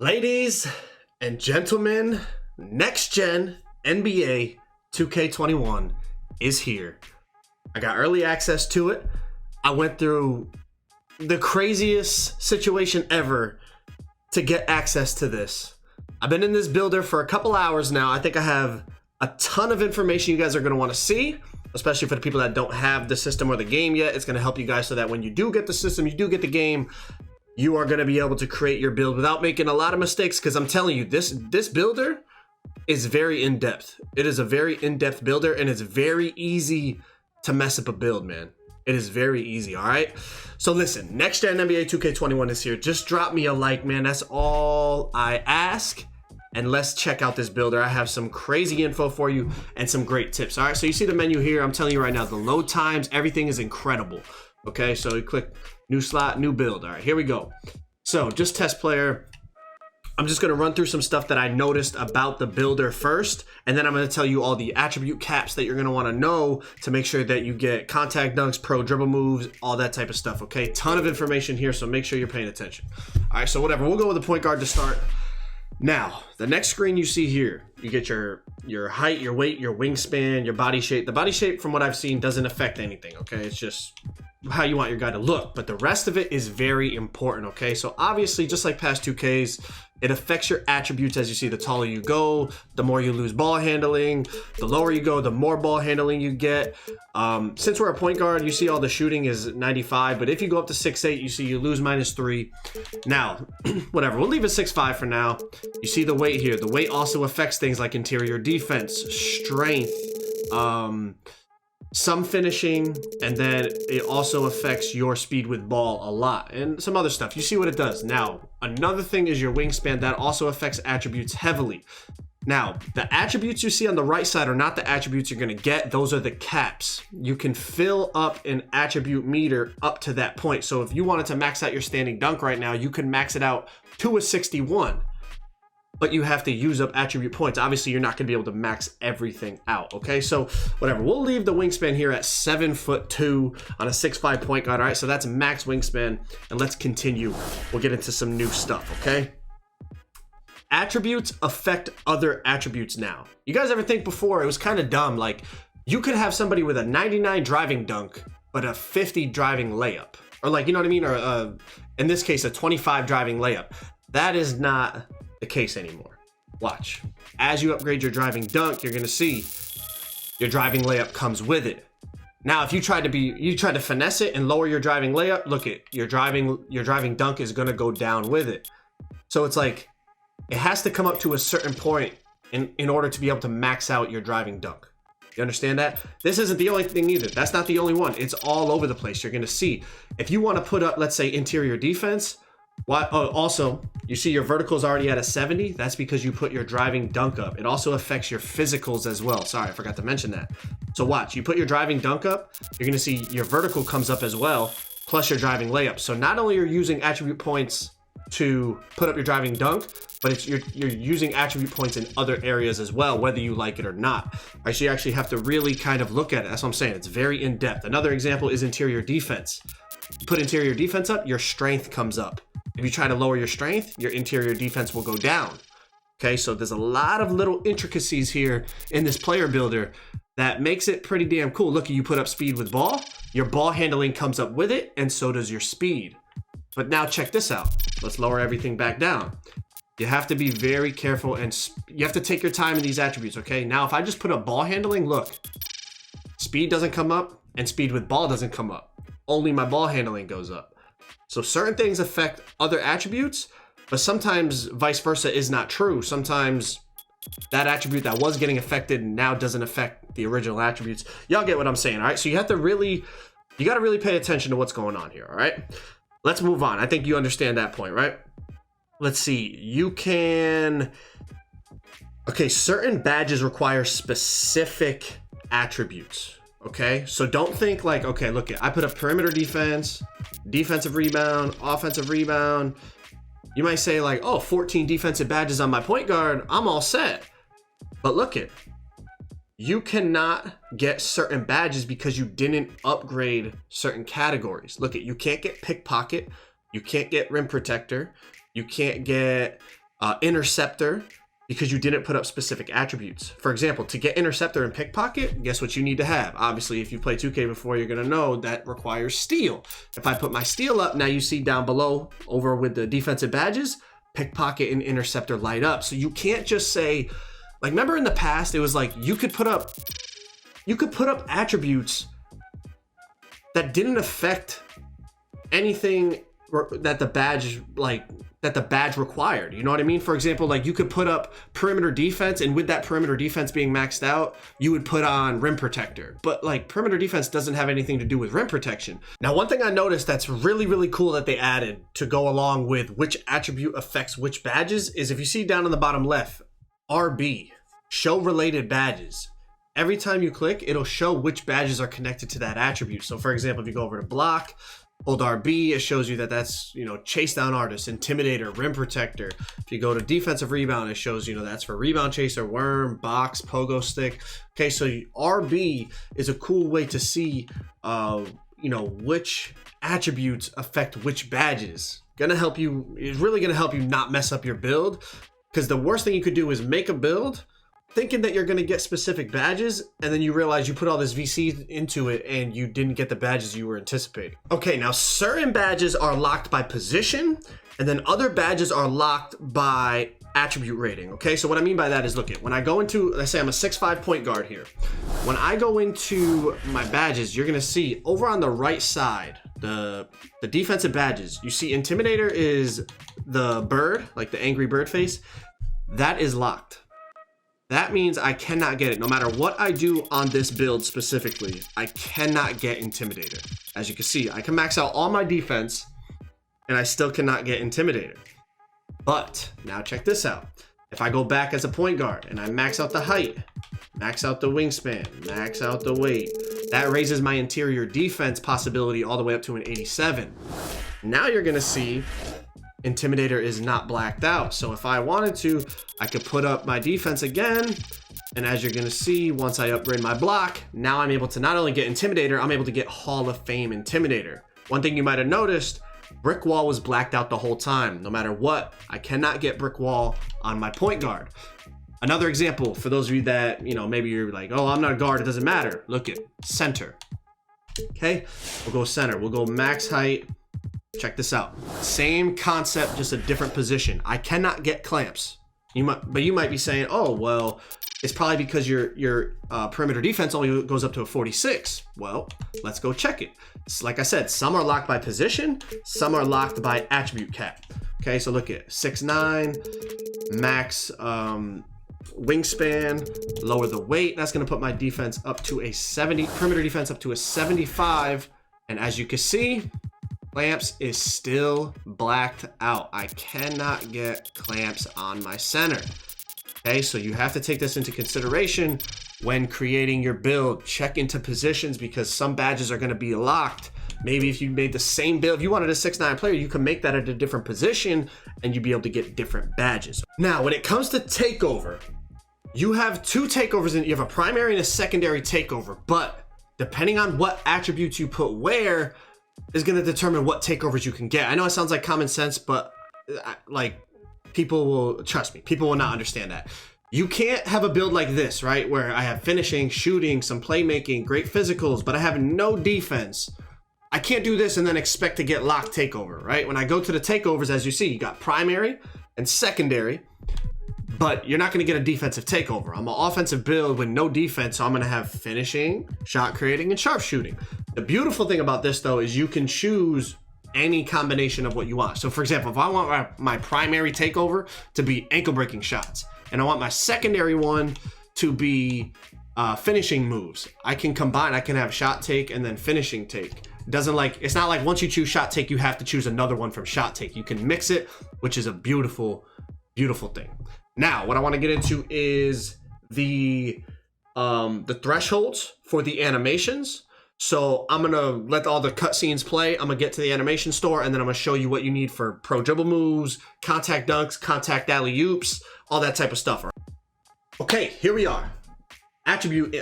Ladies and gentlemen, next gen NBA 2K21 is here. I got early access to it. I went through the craziest situation ever to get access to this. I've been in this builder for a couple hours now. I think I have a ton of information you guys are going to want to see, especially for the people that don't have the system or the game yet. It's going to help you guys so that when you do get the system, you do get the game, you are going to be able to create your build without making a lot of mistakes, because I'm telling you, this builder is very in-depth. It is a very in-depth builder, and it's very easy to mess up a build, man. It is very easy, all right? So listen, next gen NBA 2K21 is here. Just drop me a like, man. That's all I ask. And let's check out this builder. I have some crazy info for you and some great tips. All right, so you see the menu here. I'm telling you right now, the load times, everything is incredible. Okay, so you click new slot, new build. All right, here we go. So just test player. I'm just gonna run through some stuff that I noticed about the builder first, and then I'm gonna tell you all the attribute caps that you're gonna wanna know to make sure that you get contact dunks, pro dribble moves, all that type of stuff, okay? Ton of information here, so make sure you're paying attention. All right, so whatever, we'll go with the point guard to start. Now, the next screen you see here, you get your height, your weight, your wingspan, your body shape. The body shape, from what I've seen, doesn't affect anything, okay? It's just how you want your guy to look, but the rest of it is very important, okay? So obviously, just like past 2Ks, it affects your attributes. As you see, the taller you go, the more you lose ball handling. The lower you go, the more ball handling you get. Since we're a point guard, you see all the shooting is 95, but if you go up to 6'8", you see you lose -3. Now, whatever, we'll leave it 6'5" for now. You see the weight here. The weight also affects things like interior defense, strength, some finishing, and then it also affects your speed with ball a lot, and some other stuff. You see what it does. Now, another thing is your wingspan. That also affects attributes heavily. Now, the attributes you see on the right side are not the attributes you're going to get. Those are the caps. You can fill up an attribute meter up to that point. So if you wanted to max out your standing dunk right now, you can max it out to a 61. But you have to use up attribute points. Obviously, you're not going to be able to max everything out, okay? So whatever, we'll leave the wingspan here at 7'2" on a 6'5" point guard. All right, so that's max wingspan, and let's continue. We'll get into some new stuff, okay? Attributes affect other attributes now. You guys ever think before, it was kind of dumb, like you could have somebody with a 99 driving dunk, but a 50 driving layup, or like, you know what I mean? Or in this case, a 25 driving layup. That is not the case anymore. Watch. As you upgrade your driving dunk, you're gonna see your driving layup comes with it. Now, if you try to finesse it and lower your driving layup, look at your driving dunk is gonna go down with it. So it's like it has to come up to a certain point in order to be able to max out your driving dunk. You understand that? This isn't the only thing either. That's not the only one. It's all over the place. You're gonna see if you want to put up, let's say, interior defense. Also, you see your vertical is already at a 70. That's because you put your driving dunk up. It also affects your physicals as well. Sorry, I forgot to mention that. So watch, you put your driving dunk up, you're gonna see your vertical comes up as well, plus your driving layup. So not only are you using attribute points to put up your driving dunk, but you're using attribute points in other areas as well, whether you like it or not. All right, so you actually have to really kind of look at it. That's what I'm saying. It's very in-depth. Another example is interior defense. You put interior defense up, your strength comes up. If you try to lower your strength, your interior defense will go down. Okay, so there's a lot of little intricacies here in this player builder that makes it pretty damn cool. Look, you put up speed with ball, your ball handling comes up with it, and so does your speed. But now check this out. Let's lower everything back down. You have to be very careful, and you have to take your time in these attributes, okay? Now, if I just put up ball handling, look, speed doesn't come up, and speed with ball doesn't come up. Only my ball handling goes up. So certain things affect other attributes, but sometimes vice versa is not true. Sometimes that attribute that was getting affected now doesn't affect the original attributes. Y'all get what I'm saying, all right? So you got to really pay attention to what's going on here, all right? Let's move on. I think you understand that point, right? Let's see. You can... Okay, certain badges require specific attributes. Okay, so don't think like, okay, look, I put up perimeter defense, defensive rebound, offensive rebound. You might say like, oh, 14 defensive badges on my point guard, I'm all set. But look it, you cannot get certain badges because you didn't upgrade certain categories. Look it, you can't get pickpocket, you can't get rim protector, you can't get interceptor, because you didn't put up specific attributes. For example, to get interceptor and pickpocket, guess what you need to have? Obviously, if you played 2K before, you're gonna know that requires steal. If I put my steal up, now you see down below over with the defensive badges, pickpocket and interceptor light up. So you can't just say, like, remember in the past, it was like you could put up attributes that didn't affect anything that the badge required. You know what I mean? For example, like you could put up perimeter defense, and with that perimeter defense being maxed out, you would put on rim protector. But like perimeter defense doesn't have anything to do with rim protection. Now, one thing I noticed that's really, really cool that they added to go along with which attribute affects which badges is, if you see down on the bottom left, RB, show related badges. Every time you click, it'll show which badges are connected to that attribute. So for example, if you go over to block, hold RB, it shows you that that's, you know, chase down artist, intimidator, rim protector. If you go to defensive rebound, it shows, you know, that's for rebound chaser, worm, box, pogo stick. Okay, so RB is a cool way to see, you know, which attributes affect which badges. It's really gonna help you not mess up your build, because the worst thing you could do is make a build thinking that you're going to get specific badges, and then you realize you put all this VC into it and you didn't get the badges you were anticipating. Okay, now certain badges are locked by position, and then other badges are locked by attribute rating. Okay, so what I mean by that is, look, when I go into, let's say I'm a 6'5" point guard here. When I go into my badges, you're going to see over on the right side, the defensive badges, you see intimidator is the bird, like the angry bird face. That is locked. That means I cannot get it. No matter what I do on this build specifically, I cannot get Intimidator. As you can see, I can max out all my defense and I still cannot get Intimidator. But now check this out. If I go back as a point guard and I max out the height, max out the wingspan, max out the weight, that raises my interior defense possibility all the way up to an 87. Now you're gonna see Intimidator is not blacked out. So if I wanted to, I could put up my defense again. And as you're gonna see, once I upgrade my block, now I'm able to not only get Intimidator, I'm able to get Hall of Fame Intimidator. One thing you might have noticed, Brick Wall was blacked out the whole time. No matter what, I cannot get Brick Wall on my point guard. Another example, for those of you that, you know, maybe you're like, oh, I'm not a guard, it doesn't matter. Look at center. Okay, we'll go center, we'll go max height. Check this out. Same concept, just a different position. I cannot get clamps. But you might be saying, oh, well, it's probably because your perimeter defense only goes up to a 46. Well, let's go check it. It's like I said, some are locked by position, some are locked by attribute cap. Okay, so look at 6'9", max wingspan, lower the weight. That's gonna put my defense up to a 70, perimeter defense up to a 75. And as you can see, clamps is still blacked out. I cannot get clamps on my center. Okay, so you have to take this into consideration when creating your build. Check into positions, because some badges are going to be locked. Maybe if you made the same build, if you wanted a 6'9" player, you can make that at a different position and you'd be able to get different badges. Now, when it comes to takeover, you have two takeovers, and you have a primary and a secondary takeover, but depending on what attributes you put where is going to determine what takeovers you can get. I know it sounds like common sense, but like, people will, trust me, people will not understand that. You can't have a build like this, right? Where I have finishing, shooting, some playmaking, great physicals, but I have no defense. I can't do this and then expect to get locked takeover, right? When I go to the takeovers, as you see, you got primary and secondary, but you're not going to get a defensive takeover. I'm an offensive build with no defense, so I'm going to have finishing, shot creating, and sharpshooting. The beautiful thing about this, though, is you can choose any combination of what you want. So, for example, if I want my primary takeover to be ankle breaking shots, and I want my secondary one to be finishing moves, I can combine. I can have shot take and then finishing take. It's not like once you choose shot take, you have to choose another one from shot take. You can mix it, which is a beautiful, beautiful thing. Now, what I want to get into is the thresholds for the animations. So I'm gonna let all the cutscenes play. I'm gonna get to the animation store, and then I'm gonna show you what you need for pro dribble moves, contact dunks, contact alley-oops, all that type of stuff. Okay, here we are. Attribute,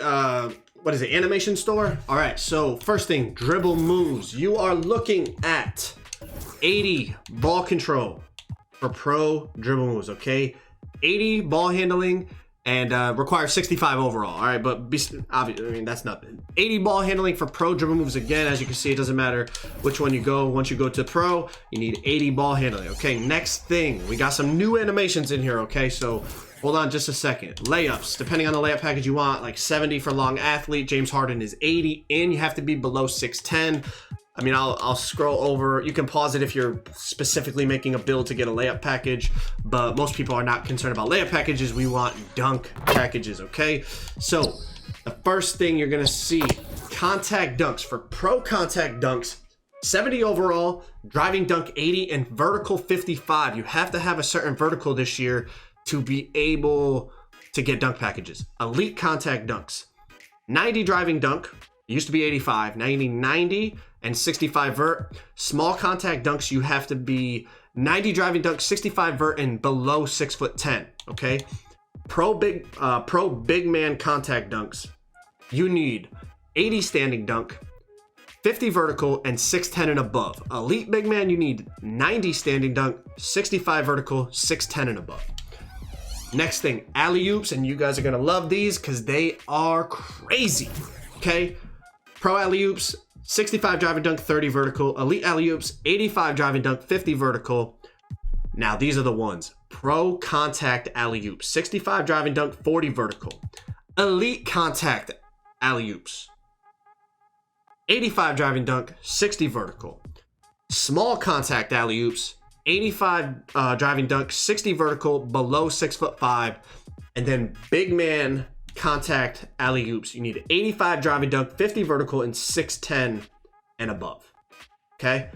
what is it, animation store? All right, so first thing, dribble moves. You are looking at 80 ball control, for pro dribble moves, okay? 80 ball handling and requires 65 overall. All right, but obviously, I mean, that's nothing. 80 ball handling for pro dribble moves. Again, as you can see, it doesn't matter which one you go. Once you go to pro, you need 80 ball handling. Okay, next thing, we got some new animations in here. Okay, so hold on just a second. Layups, depending on the layup package you want, like 70 for long athlete. James Harden is 80, and you have to be below 6'10". I mean, I'll scroll over. You can pause it if you're specifically making a build to get a layup package, but most people are not concerned about layup packages. We want dunk packages, okay? So the first thing you're gonna see, contact dunks. For pro contact dunks, 70 overall, driving dunk 80, and vertical 55. You have to have a certain vertical this year to be able to get dunk packages. Elite contact dunks, 90 driving dunk. It used to be 85, 90, and 65 vert. Small contact dunks, you have to be 90 driving dunk, 65 vert, and below 6'10", okay? Pro big man contact dunks, you need 80 standing dunk, 50 vertical, and 6'10" and above. Elite big man, you need 90 standing dunk, 65 vertical, 6'10" and above. Next thing, alley-oops, and you guys are gonna love these because they are crazy, okay? Pro alley-oops, 65 driving dunk, 30 vertical. Elite alley-oops, 85 driving dunk, 50 vertical. Now, these are the ones. Pro contact alley-oops, 65 driving dunk, 40 vertical. Elite contact alley-oops, 85 driving dunk, 60 vertical. Small contact alley-oops, 85 driving dunk, 60 vertical, below 6'5". And then big man contact alley-oops, you need 85 driving dunk, 50 vertical, and 6'10" and above. Okay,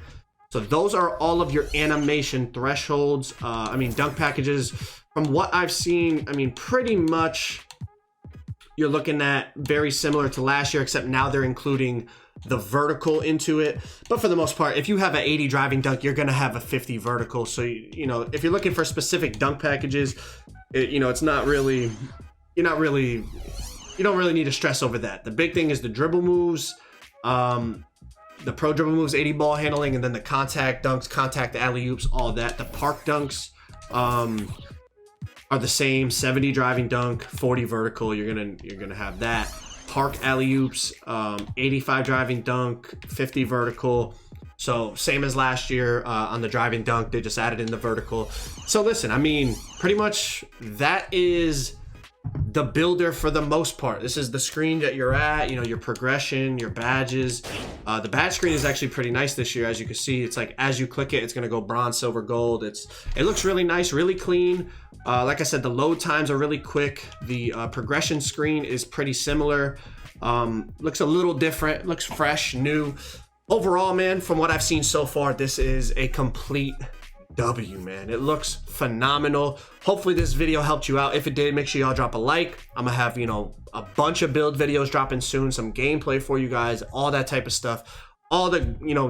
so those are all of your animation thresholds. Dunk packages, from what I've seen, I mean, pretty much you're looking at very similar to last year, except now they're including the vertical into it. But for the most part, if you have an 80 driving dunk, you're gonna have a 50 vertical. So you know, if you're looking for specific dunk packages, it's not really, you don't really need to stress over that. The big thing is the dribble moves, the pro dribble moves, 80 ball handling, and then the contact dunks, contact alley-oops, all that. The park dunks are the same, 70 driving dunk, 40 vertical. You're gonna have that. Park alley-oops, 85 driving dunk, 50 vertical. So same as last year on the driving dunk, they just added in the vertical. So listen, I mean, pretty much that is the builder for the most part. This is the screen that you're at, your progression, your badges. The badge screen is actually pretty nice this year. As you can see, it's like as you click it, it's gonna go bronze, silver, gold. It looks really nice, really clean. Like I said, the load times are really quick. The progression screen is pretty similar. Looks a little different, looks fresh, new. Overall, man, from what I've seen so far, this is a complete W, man. It looks phenomenal. Hopefully this video helped you out. If it did, make sure y'all drop a like. I'm gonna have, a bunch of build videos dropping soon, some gameplay for you guys, all that type of stuff. All the,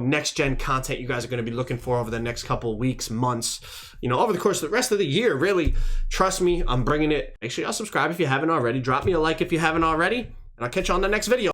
next gen content you guys are gonna be looking for over the next couple of weeks, months, over the course of the rest of the year, really. Trust me, I'm bringing it. Make sure y'all subscribe if you haven't already. Drop me a like if you haven't already, and I'll catch you on the next video.